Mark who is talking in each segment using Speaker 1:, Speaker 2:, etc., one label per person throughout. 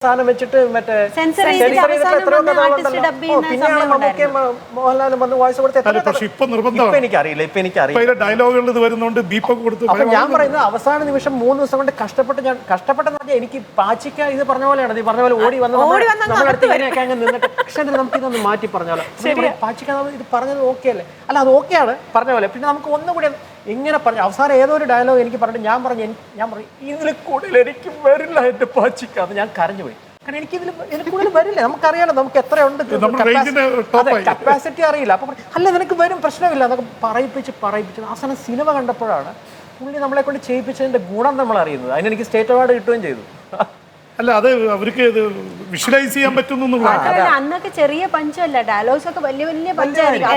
Speaker 1: സാധനം വെച്ചിട്ട് മറ്റേ പിന്നെയാണ് മമ്മൂക്കയും മോഹൻലാലും വന്ന് വോയിസ് കൊടുത്തത്. എനിക്കറിയില്ല, ഇപ്പൊ എനിക്കറിയില്ല
Speaker 2: ഡയലോഗുകൾ ഇത് വരുന്നുണ്ട്.
Speaker 1: അപ്പൊ ഞാൻ പറയുന്നത് അവസാന നിമിഷം 3 ദിവസം കൊണ്ട് കഷ്ടപ്പെട്ടെന്ന് പറഞ്ഞാൽ എനിക്ക് പാച്ചിക്ക ഇത് പറഞ്ഞ പോലെയാണ്. ഈ പറഞ്ഞ പോലെ ഓടി വന്ന് നമ്മളടുത്ത് ഇങ്ങനെയൊക്കെ അങ്ങ് നിന്നിട്ട് പക്ഷേ നമുക്ക് ഇതൊന്ന് മാറ്റി പറഞ്ഞാലോ പാച്ചിക്ക ഇത് പറഞ്ഞത് ഓക്കെ അല്ലേ? അല്ല അത് ഓക്കെയാണ് പറഞ്ഞ പോലെ. പിന്നെ നമുക്ക് ഒന്നുകൂടി ഇങ്ങനെ പറഞ്ഞു അവസാനം ഏതോ ഒരു ഡയലോഗ് എനിക്ക് പറഞ്ഞിട്ട് ഞാൻ പറഞ്ഞു ഇതിൽ കൂടുതൽ എനിക്ക് വരില്ല എന്റെ പാച്ചിക്ക. ഞാൻ കരഞ്ഞു പോയി. കാരണം ഇതിൽ കൂടുതൽ വരില്ല. നമുക്കറിയാലോ നമുക്ക് എത്രയുണ്ട് കപ്പാസിറ്റി അറിയില്ല. അപ്പൊ അല്ല നിനക്ക് വരും പ്രശ്നമില്ല എന്നൊക്കെ പറയിപ്പിച്ച് അവസാനം സിനിമ കണ്ടപ്പോഴാണ് പുള്ളി നമ്മളെ കൊണ്ട് ചെയ്യിപ്പിച്ചതിന്റെ ഗുണം നമ്മൾ അറിയുന്നത്. അതിനെനിക്ക് സ്റ്റേറ്റ് അവാർഡ് കിട്ടുകയും ചെയ്തു.
Speaker 2: അല്ല അത് അവർക്ക് വിഷ്വലൈസ് ചെയ്യാൻ പറ്റുന്നു.
Speaker 3: അന്നൊക്കെ ചെറിയ പഞ്ചല്ല, ഡയലോഗ്സ് ഒക്കെ വലിയ വലിയ പഞ്ചായിരിക്കും.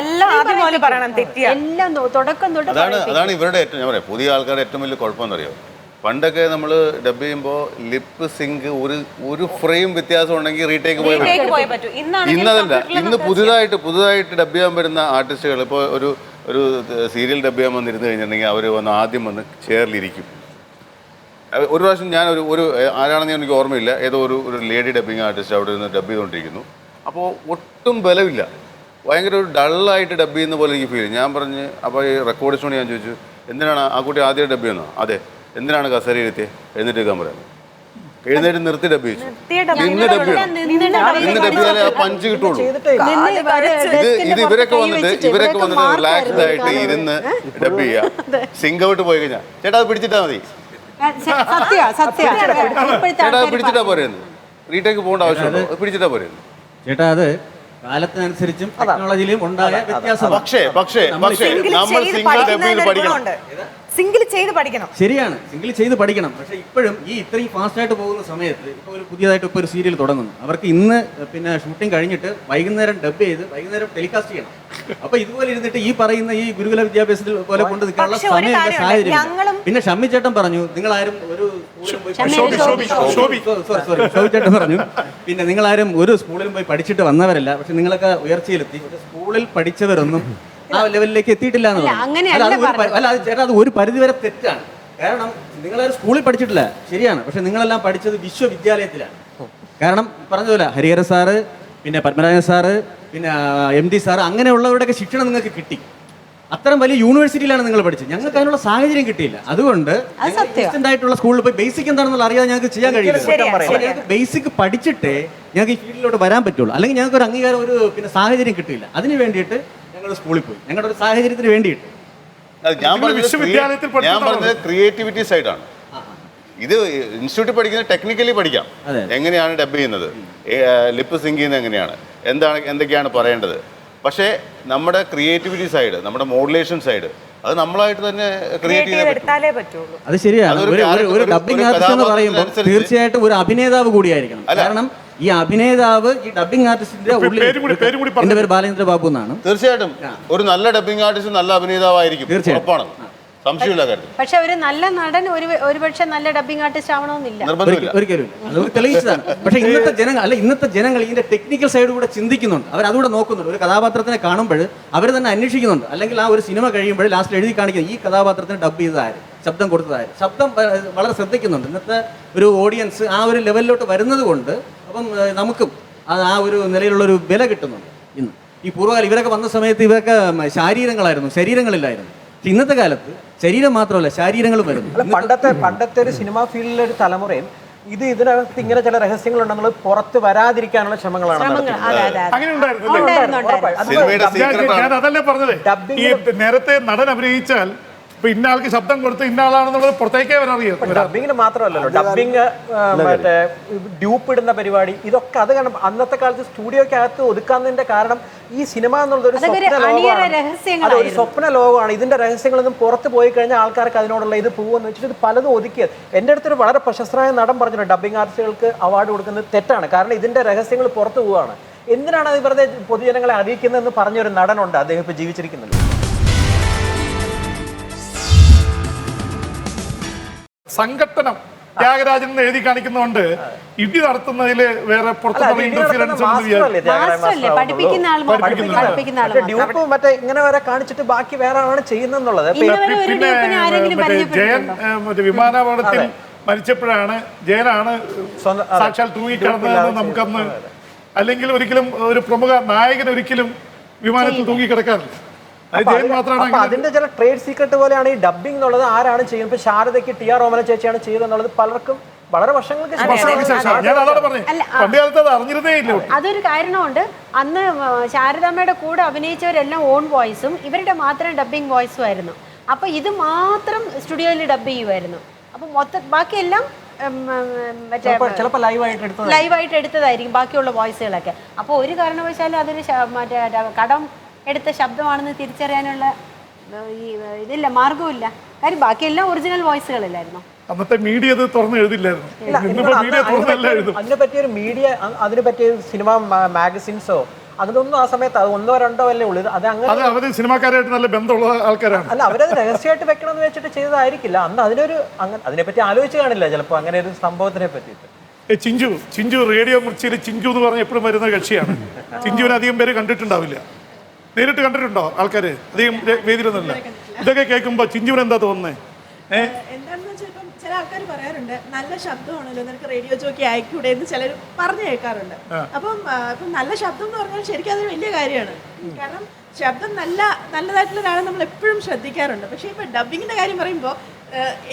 Speaker 3: എല്ലാം തുടക്കം തൊട്ട്
Speaker 4: അതാണ് ഇവരുടെ ഏറ്റവും ഞാൻ പറയാം പുതിയ ആൾക്കാരുടെ ഏറ്റവും വലിയ കുഴപ്പമെന്നറിയോ. പണ്ടൊക്കെ നമ്മൾ ഡബ് ചെയ്യുമ്പോൾ ലിപ്പ് സിങ്ക് ഒരു ഫ്രെയിം വ്യത്യാസം ഉണ്ടെങ്കിൽ റീടേക്ക് പോയി പറ്റും. ഇന്നതല്ല. ഇന്ന് പുതുതായിട്ട് ഡബ് ചെയ്യാൻ വരുന്ന ആർട്ടിസ്റ്റുകൾ ഇപ്പോൾ ഒരു സീരിയൽ ഡബ് ചെയ്യാൻ വന്നിരുന്നു കഴിഞ്ഞിട്ടുണ്ടെങ്കിൽ അവർ ആദ്യം വന്ന് ചെയറിലിരിക്കും. ഒരു പ്രാവശ്യം ഞാൻ ഒരു ആരാണെന്ന് എനിക്ക് ഓർമ്മയില്ല, ഏതോ ഒരു ലേഡി ഡബ്ബിങ് ആർട്ടിസ്റ്റ് അവിടെ നിന്ന് ഡബ് ചെയ്തുകൊണ്ടിരിക്കുന്നു. അപ്പോൾ ഒട്ടും ബലമില്ല, ഭയങ്കര ഒരു ഡള്ളായിട്ട് ഡബ് ചെയ്യുന്ന പോലെ എനിക്ക് ഫീൽ. ഞാൻ പറഞ്ഞ് അപ്പോൾ ഈ റെക്കോർഡിസ്റ്റോട് ഞാൻ ചോദിച്ചു എന്തിനാണ് ആ കുട്ടി ആദ്യം ഡബ് ചെയ്യുന്നത്? അതെ. എന്തിനാണ് കസേര ഇരുത്തി എഴുന്നേറ്റ് വെക്കാൻ പറയുന്നത്? എഴുന്നേറ്റ് നിർത്തി ഡബ് ചെയ്തു. ഇന്ന് ഡബ് ചെയ്താലേ ആ പഞ്ച് കിട്ടുള്ളൂ. ഇത് ഇവരൊക്കെ വന്നിട്ട് റിലാക്സ്ഡ് ആയിട്ട് ഇരുന്ന് ഡബ് ചെയ്യുക. സിങ്ക് ഔട്ട് പോയി കഴിഞ്ഞാൽ ചേട്ടാ അത് പിടിച്ചിട്ടാ മതി, ചേട്ടാ അത് പിടിച്ചിട്ടാ പോരുന്നത്. റീടേക്ക് പോകേണ്ട ആവശ്യമുണ്ടോ? പിടിച്ചിട്ടാ പോരുന്നത്
Speaker 5: ചേട്ടാ. അത് കാലത്തിനനുസരിച്ചും ടെക്നോളജിയിലും ഉണ്ടായ വ്യത്യാസം.
Speaker 4: പക്ഷേ നമ്മൾ സിംഗിൾ ഡബ് ചെയ്ത് പഠിക്കണം.
Speaker 6: സിംഗിൾ ചെയ്ത് പഠിക്കണം.
Speaker 5: ശരിയാണ്, സിംഗിൾ ചെയ്ത് പഠിക്കണം. പക്ഷെ ഇപ്പോഴും ഈ ഇത്രയും ഫാസ്റ്റായിട്ട് പോകുന്ന സമയത്ത് ഇപ്പോൾ പുതിയതായിട്ട് ഒരു സീരിയൽ തുടങ്ങുന്നു. അവർക്ക് ഇന്ന് പിന്നെ ഷൂട്ടിംഗ് കഴിഞ്ഞിട്ട് വൈകുന്നേരം ഡബ് ചെയ്ത് വൈകുന്നേരം ടെലികാസ്റ്റ് ചെയ്യണം. അപ്പൊ ഇതുപോലെ ഇരുന്നിട്ട് ഈ പറയുന്ന ഈ ഗുരുകുല വിദ്യാഭ്യാസത്തിൽ പോലെ കൊണ്ട് നിൽക്കാനുള്ള സമയമില്ല, സാഹചര്യം. പിന്നെ ഷമ്മി ചേട്ടൻ പറഞ്ഞു നിങ്ങളാരും ചേട്ടൻ പറഞ്ഞു പിന്നെ നിങ്ങളാരും ഒരു സ്കൂളിലും പോയി പഠിച്ചിട്ട് വന്നവരല്ല, പക്ഷെ നിങ്ങളൊക്കെ ഉയർച്ചയിലെത്തി. സ്കൂളിൽ പഠിച്ചവരൊന്നും ആ ലെവലിലേക്ക് എത്തിയിട്ടില്ല എന്ന് പറഞ്ഞു. ചേട്ടാ അത് ഒരു പരിധിവരെ തെറ്റാണ്. കാരണം നിങ്ങളാരും സ്കൂളിൽ പഠിച്ചിട്ടില്ല, ശരിയാണ്. പക്ഷെ നിങ്ങളെല്ലാം പഠിച്ചത് വിശ്വവിദ്യാലയത്തിലാണ്. കാരണം പറഞ്ഞതുപോലെ ഹരിഹര സാറ്, പിന്നെ പത്മനാഭൻ സാറ്, പിന്നെ MD സാറ്, അങ്ങനെയുള്ളവരുടെയൊക്കെ ശിക്ഷണം നിങ്ങൾക്ക് കിട്ടി. അത്തരം വലിയ യൂണിവേഴ്സിറ്റിയിലാണ് നിങ്ങൾ പഠിച്ചത്. ഞങ്ങൾക്ക് അതിനുള്ള സാഹചര്യം കിട്ടിയില്ല. അതുകൊണ്ട് ആയിട്ടുള്ള സ്കൂളിൽ പോയി ബേസിക് എന്താണെന്നുള്ള അറിയാതെ ഞങ്ങൾക്ക് ചെയ്യാൻ കഴിയില്ല. ഞങ്ങൾക്ക് ബേസിക് പഠിച്ചിട്ടേ ഞങ്ങൾക്ക് ഈ ഫീൽഡിലോട്ട് വരാൻ പറ്റുള്ളൂ. അല്ലെങ്കിൽ ഞങ്ങൾക്ക് ഒരു അംഗീകാരം പിന്നെ സാഹചര്യം കിട്ടിയില്ല. അതിന് വേണ്ടിയിട്ട് ഞങ്ങൾ സ്കൂളിൽ പോയി, ഞങ്ങളുടെ ഒരു സാഹചര്യത്തിന് വേണ്ടിയിട്ട്.
Speaker 4: ഞാൻ പറഞ്ഞത് ക്രിയേറ്റിവിറ്റി സൈഡാണ്. ഇത് ഇൻസ്റ്റിറ്റ്യൂട്ടിൽ പഠിക്കുന്നത് ടെക്നിക്കലി പഠിക്കാം, എങ്ങനെയാണ് ഡബ് ചെയ്യുന്നത്, ലിപ്പ് സിങ്ക് ചെയ്യുന്നത് എങ്ങനെയാണ്, എന്തൊക്കെയാണ് പറയേണ്ടത്. പക്ഷേ നമ്മുടെ ക്രിയേറ്റിവിറ്റി സൈഡ്, നമ്മുടെ മോഡുലേഷൻ സൈഡ്, അത് നമ്മളായിട്ട് തന്നെ ക്രിയേറ്റ് ചെയ്താലേ പറ്റുള്ളൂ.
Speaker 5: അത് ശരിയാണ്. ഒരു ഡബിംഗ് ആർട്ടിസ്റ്റ് എന്ന് പറയുമ്പോൾ തീർച്ചയായിട്ടും ഒരു അഭിനേതാവ് കൂടിയായിരിക്കണം. കാരണം ഈ അഭിനേതാവ് ഈ ഡബിംഗ് ആർട്ടിസ്റ്റിന്റെ എന്റെ പേര് ബാലേന്ദ്ര ബാബു എന്നാണ്.
Speaker 4: തീർച്ചയായിട്ടും ഒരു നല്ല ഡബിംഗ് ആർട്ടിസ്റ്റ് നല്ല അഭിനേതാവായിരിക്കും, ഉറപ്പാണ്, സംശയമില്ല കാര്യത്തിൽ.
Speaker 3: പക്ഷെ ഒരു നല്ല നടൻ ഒരുപക്ഷെ നല്ല ഡബിംഗ് ആർട്ടിസ്റ്റ് ആവണമെന്നില്ല,
Speaker 5: ഒരിക്കലും അത് തെളിയിച്ചതാണ്. പക്ഷെ ഇന്നത്തെ ജനങ്ങൾ ഇതിന്റെ ടെക്നിക്കൽ സൈഡ് കൂടെ ചിന്തിക്കുന്നുണ്ട്, അവർ അതുകൂടെ നോക്കുന്നുണ്ട്. ഒരു കഥാപാത്രത്തിനെ കാണുമ്പോൾ അവർ തന്നെ അന്വേഷിക്കുന്നുണ്ട്. അല്ലെങ്കിൽ ആ ഒരു സിനിമ കഴിയുമ്പോൾ ലാസ്റ്റ് എഴുതി കാണിക്കുന്നത് ഈ കഥാപാത്രത്തിന് ഡബ് ചെയ്തതാര്, ശബ്ദം കൊടുത്തതാര്, ശബ്ദം വളരെ ശ്രദ്ധിക്കുന്നുണ്ട്. ഇന്നത്തെ ഒരു ഓഡിയൻസ് ആ ഒരു ലെവലിലോട്ട് വരുന്നത് കൊണ്ട് അപ്പം നമുക്കും ആ ഒരു നിലയിലുള്ളൊരു വില കിട്ടുന്നുണ്ട്. ഇന്ന് ഈ പൂർവ്വകാലം ഇവരൊക്കെ വന്ന സമയത്ത് ഇവരൊക്കെ ശരീരങ്ങളില്ലായിരുന്നു. ഇന്നത്തെ കാലത്ത് ശരീരം മാത്രമല്ല ശരീരങ്ങളും വരുന്നു.
Speaker 1: പണ്ടത്തെ ഒരു സിനിമാ ഫീൽഡിലെ ഒരു തലമുറയും ഇതിനകത്ത് ഇങ്ങനെ ചില രഹസ്യങ്ങളുണ്ടെന്നുള്ളത് പുറത്ത് വരാതിരിക്കാനുള്ള ശ്രമങ്ങളാണ്.
Speaker 2: ഞാൻ അതല്ലേ പറഞ്ഞത്, ഈ നേരത്തെ നടൻ അഭിനയിച്ചാൽ ഇന്ന ആൾക്ക് ശബ്ദം കൊടുത്ത് ഇന്ന ആളാണെന്നുള്ളത് പുറത്തേക്കേ വരാറിയാം.
Speaker 1: ഡബിങ്ങിന് മാത്രമല്ലല്ലോ, ഡബിങ് മറ്റേ ഡ്യൂപ്പ് ഇടുന്ന പരിപാടി, ഇതൊക്കെ അത് കാരണം അന്നത്തെ കാലത്ത് സ്റ്റുഡിയോക്കകത്ത് ഒതുക്കാന്നതിന്റെ കാരണം ഈ സിനിമ എന്നുള്ളത് ഒരു സ്വപ്ന ലോകമാണ്. ഇതിന്റെ രഹസ്യങ്ങളൊന്നും പുറത്ത് പോയി കഴിഞ്ഞാൽ ആൾക്കാർക്ക് അതിനോടുള്ള ഇത് പോകുമെന്ന് വെച്ചിട്ട് ഇത് പലതും ഒതുക്കിയത്. എൻ്റെ അടുത്തൊരു വളരെ പ്രശസ്തനായ നടൻ പറഞ്ഞിട്ടുണ്ട് ഡബിങ് ആർട്ടിസ്റ്റുകൾക്ക് അവാർഡ് കൊടുക്കുന്നത് തെറ്റാണ്, കാരണം ഇതിന്റെ രഹസ്യങ്ങൾ പുറത്തു പോവുകയാണ്. എന്തിനാണ് അത് വെറുതെ പൊതുജനങ്ങളെ അറിയിക്കുന്നതെന്ന് പറഞ്ഞൊരു നടനുണ്ട്, അദ്ദേഹം ഇപ്പോൾ ജീവിച്ചിരിക്കുന്നുണ്ട്.
Speaker 2: സംഘട്ടനം ത്യാഗരാജൻ എഴുതി കാണിക്കുന്നതുകൊണ്ട് ഇടി നടത്തുന്നതില് വേറെ പുറത്തുള്ള ഇന്റർഫിയറൻസ്
Speaker 1: ഡ്യൂപ്പ് മറ്റേ ഇങ്ങനെ വരെ കാണിച്ചിട്ട് ബാക്കി വേറെ ആണ് ചെയ്യുന്നുള്ളത്.
Speaker 2: പിന്നെ ജയൻ വിമാനാപകടത്തിൽ മരിച്ചപ്പോഴാണ് ജയനാണ് സാക്ഷാൽ തൂങ്ങിക്കിടന്നതെന്ന് നമുക്കന്ന്, അല്ലെങ്കിൽ ഒരിക്കലും ഒരു പ്രമുഖ നായകൻ ഒരിക്കലും വിമാനത്തിൽ തൂങ്ങിക്കിടക്കാറില്ല.
Speaker 1: അതിന്റെ ചില ട്രേഡ് സീക്രട്ട് പോലെയാണ് ഈ ഡബിംഗ് എന്നുള്ളത്. ആരാണ് ചെയ്യുന്നത്? ഇപ്പൊ ശാരദയ്ക്ക് ടി ആർ റോമന ചേച്ചിയാണ് ചെയ്തെന്നുള്ളത് പലർക്കും വളരെ വർഷങ്ങൾക്ക്
Speaker 3: അതൊരു കാരണമുണ്ട്. അന്ന് ശാരദാമ്മയുടെ കൂടെ അഭിനയിച്ചവരെല്ലാം ഓൺ വോയിസും ഇവരുടെ മാത്രം ഡബിംഗ് വോയിസും ആയിരുന്നു. അപ്പൊ ഇത് മാത്രം സ്റ്റുഡിയോയിൽ ഡബ് ചെയ്യുമായിരുന്നു. അപ്പൊ ബാക്കിയെല്ലാം ലൈവായിട്ട് എടുത്തതായിരിക്കും ബാക്കിയുള്ള വോയിസുകളൊക്കെ. അപ്പോൾ ഒരു കാരണവശാലും അതൊരു മറ്റേ കടം എടുത്ത ശബ്ദമാണെന്ന് തിരിച്ചറിയാനുള്ള ഇതില്ല, മാർഗമില്ല. കാര്യം ബാക്കിയെല്ലാം ഒറിജിനൽ വോയിസുകളില്ലായിരുന്നു.
Speaker 2: അന്നത്തെ മീഡിയ അത് തുറന്ന് എഴുതില്ലായിരുന്നു.
Speaker 1: അതിനെ പറ്റിയൊരു മീഡിയ, അതിനെ പറ്റിയ സിനിമ മാഗസിൻസോ അതൊന്നും ആ സമയത്ത് അത് 1 or 2 അല്ലേ ഉള്ളൂ. അത് അങ്ങനെ
Speaker 2: സിനിമാക്കാരായിട്ട് നല്ല ബന്ധമുള്ള ആൾക്കാരാണ്.
Speaker 1: അല്ല, അവരത് രഹസ്യമായിട്ട് വെക്കണം എന്ന് വെച്ചിട്ട് ചെയ്തതായിരിക്കില്ല. അന്ന് അതിനെപ്പറ്റി ആലോചിച്ച് കാണില്ല ചിലപ്പോൾ അങ്ങനെ ഒരു സംഭവത്തിനെ പറ്റിയിട്ട്.
Speaker 2: ചിഞ്ചു റേഡിയോ മിർച്ചിയിൽ ചിഞ്ചു എന്ന് പറഞ്ഞ് എപ്പോഴും വരുന്ന കക്ഷിയാണ്. ചിഞ്ചുവിനെ അധികം പേര് കണ്ടിട്ടുണ്ടാവില്ല. നേരിട്ട് കണ്ടിട്ടുണ്ടോ ആൾക്കാർ? അധികം വേദിയിലൊന്നുമില്ല. ഇതൊക്കെ കേൾക്കുമ്പോൾ ചിഞ്ചുവിന് എന്താ തോന്നുന്നത്?
Speaker 7: എന്താണെന്ന് വെച്ചാൽ ഇപ്പം ചില ആൾക്കാർ പറയാറുണ്ട്, നല്ല ശബ്ദമാണല്ലോ, നിനക്ക് റേഡിയോ ജോക്കി ആയിക്കൂടെ എന്ന് ചിലർ പറഞ്ഞു കേൾക്കാറുണ്ട്. അപ്പം നല്ല ശബ്ദം എന്ന് പറഞ്ഞാൽ ശരിക്കും അതൊരു വലിയ കാര്യമാണ്. കാരണം ശബ്ദം നല്ലതായിട്ടുള്ള ഒരാളെ നമ്മൾ എപ്പോഴും ശ്രദ്ധിക്കാറുണ്ട്. പക്ഷേ ഇപ്പം ഡബിങ്ങിൻ്റെ കാര്യം പറയുമ്പോൾ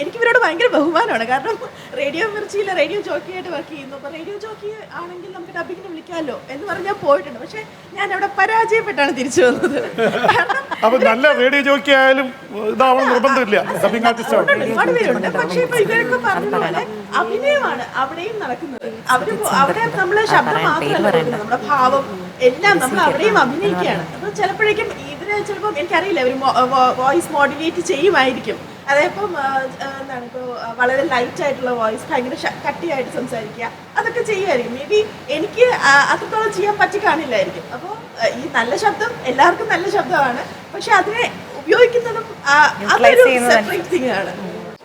Speaker 7: എനിക്ക് ഇവരോട് ഭയങ്കര ബഹുമാനമാണ്. കാരണം റേഡിയോ മിർച്ചിയിലെ റേഡിയോ ജോക്കിയായിട്ട് വർക്ക് ചെയ്യുന്നു. അപ്പോൾ റേഡിയോ ജോക്കി ആണെങ്കിൽ നമുക്ക് ഡബിങ്ങിന് വിളിക്കാമല്ലോ എന്ന് പറഞ്ഞാൽ പോയിട്ടുണ്ട്. പക്ഷേ ഞാൻ അവിടെ പരാജയപ്പെട്ടാണ് തിരിച്ചു വന്നത്.
Speaker 2: നല്ല റേഡിയോ ജോക്കി ആയാലും
Speaker 7: ഒരുപാട് പേരുണ്ട്. പക്ഷേ ഇപ്പൊ ഇവരൊക്കെ പറഞ്ഞ പോലെ അഭിനയമാണ് അവിടെയും നടക്കുന്നത്. അവിടെ നമ്മളെ ശബ്ദം മാത്രമല്ല കൊടുക്കുന്നത്, നമ്മുടെ ഭാവം എല്ലാം നമ്മൾ അവിടെയും അഭിനയിക്കുകയാണ്. അപ്പോൾ ചിലപ്പോഴേക്കും ഇവര് ചിലപ്പോൾ എനിക്കറിയില്ല, ഇവർ വോയിസ് മോഡുലേറ്റ് ചെയ്യുമായിരിക്കും. അതേപ്പം എന്താണ് ഇപ്പോൾ വളരെ ലൈറ്റ് ആയിട്ടുള്ള വോയിസ്, ഭയങ്കര കട്ടിയായിട്ട് സംസാരിക്കുക, അതൊക്കെ ചെയ്യുമായിരിക്കും. മേ ബി എനിക്ക് അത്രത്തോളം ചെയ്യാൻ പറ്റി കാണില്ലായിരിക്കും. അപ്പോൾ ഈ നല്ല ശബ്ദം എല്ലാവർക്കും നല്ല ശബ്ദമാണ്, പക്ഷെ അതിനെ ഉപയോഗിക്കുന്നതും അതൊരു സെപ്പറേറ്റ് തിങ് ആണ്.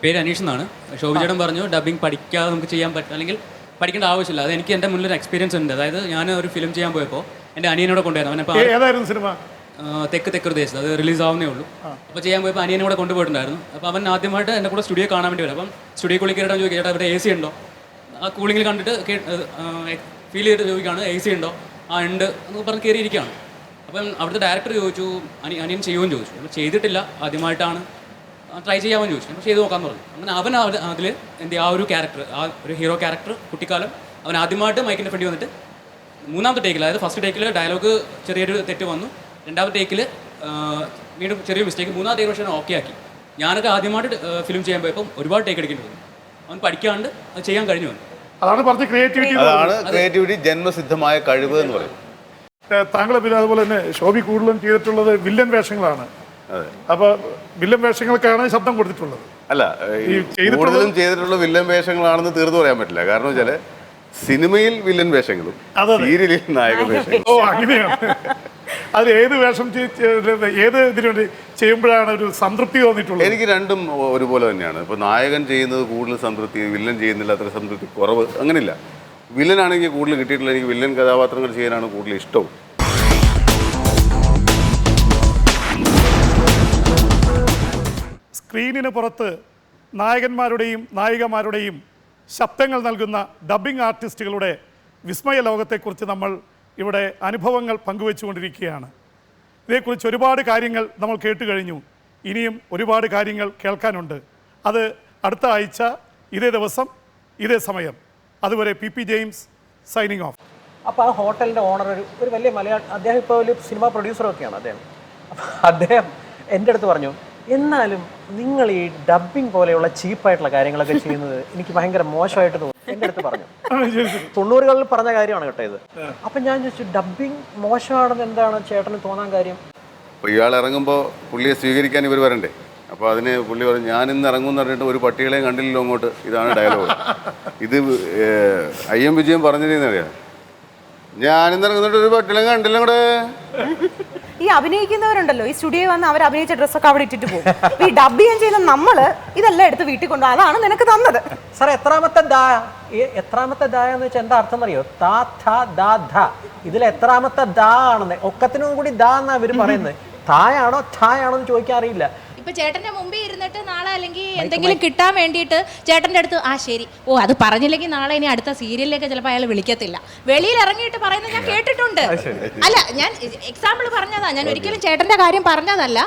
Speaker 8: പേര് അനീഷ് എന്നാണ്. ശോഭിചേട്ടൻ പറഞ്ഞു ഡബിങ് പഠിക്കാതെ നമുക്ക് ചെയ്യാൻ പറ്റും, അല്ലെങ്കിൽ പഠിക്കേണ്ട ആവശ്യമില്ല. അത് എനിക്ക് എൻ്റെ മുന്നിലൊരു എക്സ്പീരിയൻസ് ഉണ്ട്. അതായത് ഞാൻ ഒരു ഫിലിം ചെയ്യാൻ പോയപ്പോൾ എൻ്റെ അനിയനോടെ കൊണ്ടുവരുന്നു.
Speaker 2: ഏതായിരുന്നു സിനിമ?
Speaker 8: തെക്ക് ദേശത്ത്, അത് റിലീസ് ആവുന്നേ ഉള്ളൂ. അപ്പോൾ ചെയ്യാൻ പോയപ്പോൾ അനിയനെ കൂടെ കൊണ്ടുപോയിട്ടുണ്ടായിരുന്നു. അപ്പോൾ അവൻ ആദ്യമായിട്ട് എൻ്റെ കൂടെ സ്റ്റുഡിയോ കാണാൻ വേണ്ടി വരും. അപ്പം സ്റ്റുഡിയോക്കുള്ളിൽ കയറാൻ ചോദിക്കുക, ചേട്ടാ ഇവിടെ AC ഉണ്ടോ? ആ കൂളിങ്ങിൽ കണ്ടിട്ട് ഫീൽ ചെയ്തിട്ട് ചോദിക്കുകയാണ് AC ഉണ്ടോ? ആ ഉണ്ട് എന്ന് പറഞ്ഞ് കയറിയിരിക്കുകയാണ്. അപ്പം അവിടുത്തെ ഡയറക്ടർ ചോദിച്ചു അനിയൻ ചെയ്യുമെന്ന് ചോദിച്ചു. അപ്പോൾ ചെയ്തിട്ടില്ല, ആദ്യമായിട്ടാണ് ട്രൈ ചെയ്യാമെന്ന് ചോദിച്ചു. അപ്പോൾ ചെയ്ത് നോക്കാമെന്ന് പറഞ്ഞു. അങ്ങനെ അവൻ അതിൽ ആ ഒരു ക്യാരക്ടർ, ആ ഒരു ഹീറോ ക്യാരക്ടർ കുട്ടിക്കാലം അവൻ ആദ്യമായിട്ട് മൈക്കിൻ്റെ ഫ്രണ്ടിൽ വന്നിട്ട് 3ാമത്തെ ടേക്കിൽ, അതായത് ഫസ്റ്റ് ടേക്കിൽ ഡയലോഗ് ചെറിയൊരു തെറ്റ് വന്നു, 2ാമത്തെ ടേക്കിൽ വീണ്ടും ചെറിയ മിസ്റ്റേക്ക്, 3ാമത്തെ ടേക്ക് പക്ഷേ ഓക്കെ ആക്കി. ഞാനൊക്കെ ആദ്യമായിട്ട് ഫിലിം ചെയ്യാൻ പോയപ്പോൾ ഒരുപാട് ടേക്ക് എടുക്കേണ്ടി വന്നു. അവൻ പഠിക്കാണ്ട് അത് ചെയ്യാൻ കഴിഞ്ഞു.
Speaker 2: അതാണ്
Speaker 4: ക്രിയേറ്റിവിറ്റി, ജന്മസിദ്ധമായ കഴിവ് എന്ന് പറയും.
Speaker 2: താങ്കളെ പിന്നെ അതുപോലെ തന്നെ ശോഭി കൂടുതലും ചെയ്തിട്ടുള്ളത് വില്ലൻ വേഷങ്ങളാണ്. അപ്പൊ വില്ലൻ വേഷങ്ങൾക്കാണ് ശബ്ദം കൊടുത്തിട്ടുള്ളത്.
Speaker 4: അല്ല, കൂടുതലും ചെയ്തിട്ടുള്ള വില്ലൻ വേഷങ്ങളാണെന്ന് തീർന്നു പറയാൻ പറ്റില്ല. കാരണം വെച്ചാൽ സിനിമയിൽ വില്ലൻ വേഷങ്ങളും സീരിയലിൽ നായക വേഷങ്ങളും.
Speaker 2: ഓ, അങ്ങനെയാണ്. അത് ഏത് വേഷം ഏത് ഇതിനു വേണ്ടി ചെയ്യുമ്പോഴാണ് ഒരു സംതൃപ്തി തോന്നിയിട്ടുള്ളത്?
Speaker 4: എനിക്ക് രണ്ടും ഒരുപോലെ തന്നെയാണ്. ഇപ്പോൾ നായകൻ ചെയ്യുന്നത് കൂടുതൽ സംതൃപ്തി, വില്ലൻ ചെയ്യുന്നില്ല അത്ര സംതൃപ്തി കുറവ്, അങ്ങനെയില്ല. വില്ലനാണെങ്കിൽ കൂടുതൽ കിട്ടിയിട്ടുള്ള എനിക്ക് വില്ലൻ കഥാപാത്രങ്ങൾ ചെയ്യാനാണ് കൂടുതൽ ഇഷ്ടവും.
Speaker 2: സ്ക്രീനിന് പുറത്ത് നായകന്മാരുടെയും നായികമാരുടെയും ശബ്ദങ്ങൾ നൽകുന്ന ഡബ്ബിംഗ് ആർട്ടിസ്റ്റുകളുടെ വിസ്മയ ലോകത്തെക്കുറിച്ച് നമ്മൾ ഇവിടെ അനുഭവങ്ങൾ പങ്കുവെച്ചുകൊണ്ടിരിക്കുകയാണ്. ഇതേക്കുറിച്ച് ഒരുപാട് കാര്യങ്ങൾ നമ്മൾ കേട്ട് കഴിഞ്ഞു. ഇനിയും ഒരുപാട് കാര്യങ്ങൾ കേൾക്കാനുണ്ട്. അത് അടുത്ത ആഴ്ച ഇതേ ദിവസം ഇതേ സമയം. അതുവരെ PP ജെയിംസ് സൈനിങ് ഓഫ്.
Speaker 1: അപ്പോൾ ആ ഹോട്ടലിൻ്റെ ഓണർ ഒരു വലിയ അദ്ദേഹം ഇപ്പോൾ ഒരു സിനിമ പ്രൊഡ്യൂസറൊക്കെയാണ് അദ്ദേഹം. അപ്പോൾ അദ്ദേഹം എൻ്റെ അടുത്ത് പറഞ്ഞു, എന്നാലും നിങ്ങൾ ഈ ഡബ്ബിംഗ് പോലെയുള്ള ചീപ്പായിട്ടുള്ള കാര്യങ്ങളൊക്കെ ചെയ്യുന്നത് എനിക്ക് ഭയങ്കര മോശമായിട്ട് തോന്നി എൻ്റെ അടുത്ത് പറഞ്ഞു. 90കളിൽ പറഞ്ഞ കാര്യമാണ് കേട്ടോ ഇത്. അപ്പം ഞാൻ ചോദിച്ചു, ഡബ്ബിംഗ് മോശമാണെന്ന് എന്താണ് ചേട്ടന് തോന്നാൻ കാര്യം?
Speaker 4: അപ്പോൾ ഇയാൾ ഇറങ്ങുമ്പോൾ പുള്ളിയെ സ്വീകരിക്കാൻ ഇവർ വരണ്ടേ. അപ്പോൾ അതിന് പുള്ളി പറഞ്ഞു, ഞാനിന്ന് ഇറങ്ങുമെന്ന് പറഞ്ഞിട്ട് ഒരു പട്ടികളെയും കണ്ടില്ലല്ലോ അങ്ങോട്ട്. ഇതാണ് ഡയലോഗ്. ഇത് IM വിജയൻ പറഞ്ഞിരുന്നറിയാം, ഞാനിന്ന് ഇറങ്ങുന്നിട്ട് ഒരു പട്ടികളെയും കണ്ടില്ല കൂടെ.
Speaker 6: ഈ അഭിനയിക്കുന്നവരുണ്ടല്ലോ, ഈ സ്റ്റുഡിയോ വന്ന് അവർ അഭിനയിച്ച ഡ്രസ്സൊക്കെ അവിടെ ഇട്ടിട്ട് പോകും. ഈ ഡബ് ചെയ്യാൻ ചെയ്യുന്ന നമ്മള് ഇതെല്ലാം എടുത്ത് വീട്ടിൽ കൊണ്ടു, അതാണ് നിനക്ക് തന്നത്.
Speaker 1: സാർ എത്രാമത്തെ ദാ എന്ന് വെച്ചാൽ എന്താ അർത്ഥം അറിയോ? താ ഥ ദാ ധ. ഇതിൽ എത്രാമത്തെ ദാ ആണെന്ന്, ഒക്കത്തിനും കൂടി ദാ എന്നാ ഇവർ പറയുന്നത്. തായാണോ ഥായാണോ എന്ന് ചോദിക്കാൻ അറിയില്ല.
Speaker 9: ഇപ്പൊ ചേട്ടന്റെ മുമ്പിൽ ഇരുന്നിട്ട് നാളെ അല്ലെങ്കിൽ എന്തെങ്കിലും കിട്ടാൻ വേണ്ടിയിട്ട് ചേട്ടന്റെ അടുത്ത് ആ ശരി ഓ അത് പറഞ്ഞില്ലെങ്കിൽ നാളെ ഇനി അടുത്ത സീരിയലിലേക്ക് ചിലപ്പോൾ അയാൾ വിളിക്കത്തില്ല, വെളിയിൽ ഇറങ്ങിയിട്ട് പറയുന്നത് ഞാൻ കേട്ടിട്ടുണ്ട്. അല്ല ഞാൻ എക്സാമ്പിൾ പറഞ്ഞതാ, ഞാൻ ഒരിക്കലും ചേട്ടന്റെ കാര്യം പറഞ്ഞതല്ല.